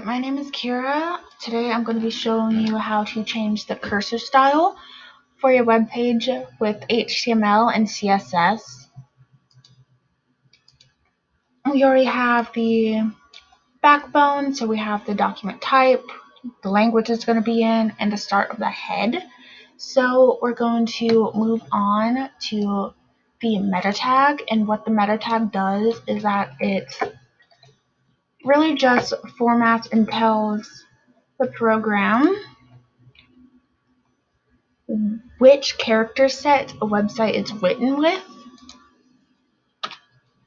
my name is Kira. Today I'm going to be showing you how to change the cursor style for your web page with HTML and CSS. We already have the backbone, so we have the document type, the language it's going to be in, and the start of the head. So we're going to move on to the meta tag, and what the meta tag does is that it really just formats and tells the program which character set a website is written with.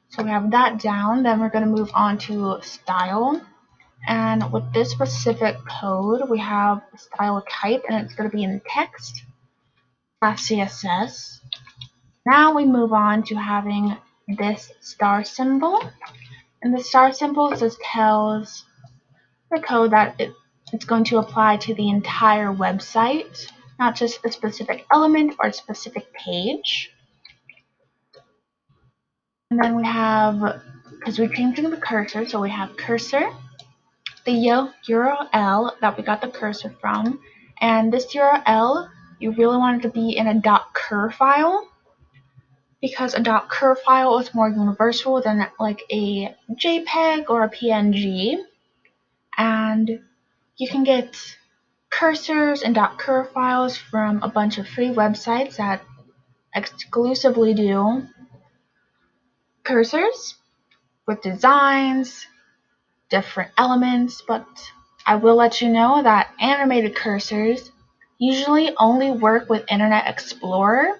So we have that down. Then we're going to move on to style. And with this specific code, we have style type, and it's going to be in text /CSS. Now we move on to having this star symbol. And the star symbol just tells the code that it's going to apply to the entire website, not just a specific element or a specific page. And then we have, because we're changing the cursor, so we have cursor, the URL that we got the cursor from, and this URL, you really want it to be in a .cur file, because a .cur file is more universal than like a JPEG or a PNG, and you can get cursors and .cur files from a bunch of free websites that exclusively do cursors with designs, different elements, but I will let you know that animated cursors usually only work with Internet Explorer,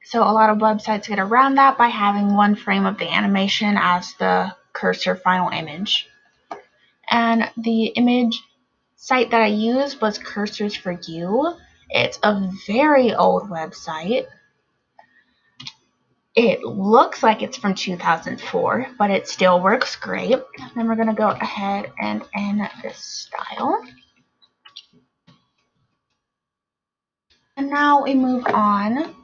so a lot of websites get around that by having one frame of the animation as the cursor final image. And the image site that I used was Cursors for You. It's a very old website. It looks like it's from 2004, but it still works great. Then we're going to go ahead and end this style. And now we move on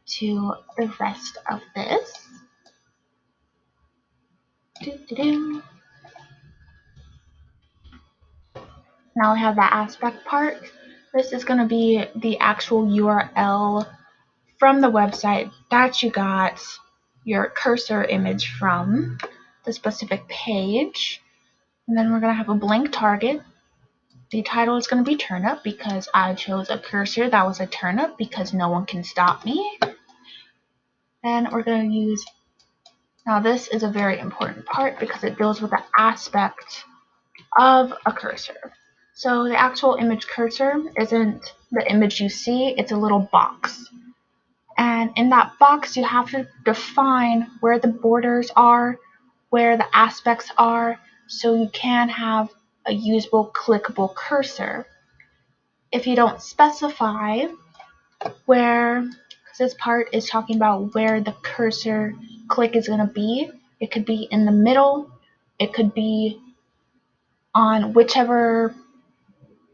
to the rest of this. Now we have the aspect part. This is going to be the actual URL from the website that you got your cursor image from, the specific page. And then we're going to have a blank target. The title is going to be turnip because I chose a cursor that was a turnip because no one can stop me. Then we're going to use, now this is a very important part because it deals with the aspect of a cursor. So the actual image cursor isn't the image you see, it's a little box. And in that box you have to define where the borders are, where the aspects are, so you can have a usable clickable cursor. If you don't specify where, because this part is talking about where the cursor click is going to be, it could be in the middle, it could be on whichever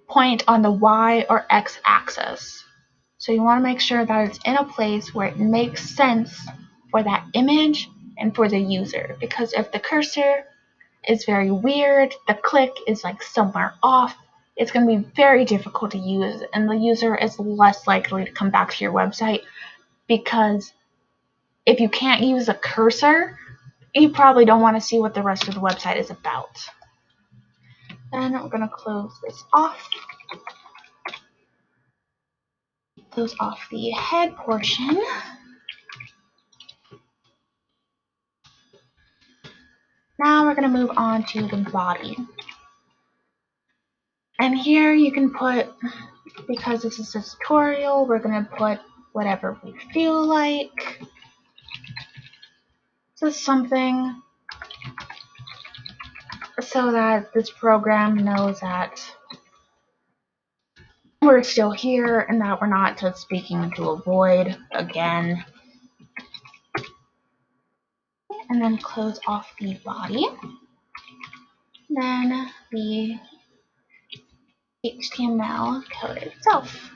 point on the Y or X axis. So you want to make sure that it's in a place where it makes sense for that image and for the user, because if the cursor is very weird, the click is like somewhere off, it's going to be very difficult to use, and the user is less likely to come back to your website, because if you can't use a cursor, you probably don't want to see what the rest of the website is about. Then we're going to close this off. Close off the head portion. Now we're going to move on to the body. And here you can put, because this is a tutorial, we're going to put whatever we feel like. Just something so that this program knows that we're still here and that we're not just speaking into a void again. And then close off the body. Then the HTML code itself.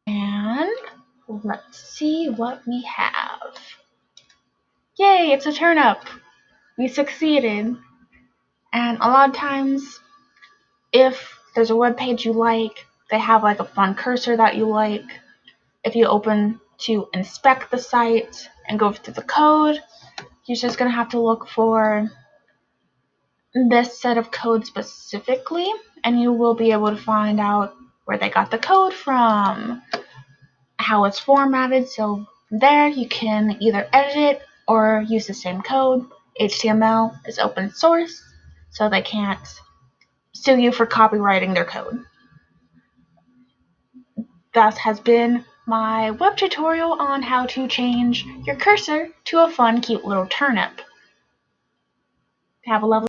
And let's see what we have. Yay, it's a turnip! We succeeded. And a lot of times, if there's a web page you like, they have like a fun cursor that you like. If you open to inspect the site and go through the code, you're just going to have to look for this set of code specifically, and you will be able to find out where they got the code from, how it's formatted. So there you can either edit it or use the same code. HTML is open source, so they can't sue you for copywriting their code. That has been my web tutorial on how to change your cursor to a fun, cute little turnip. Have a lovely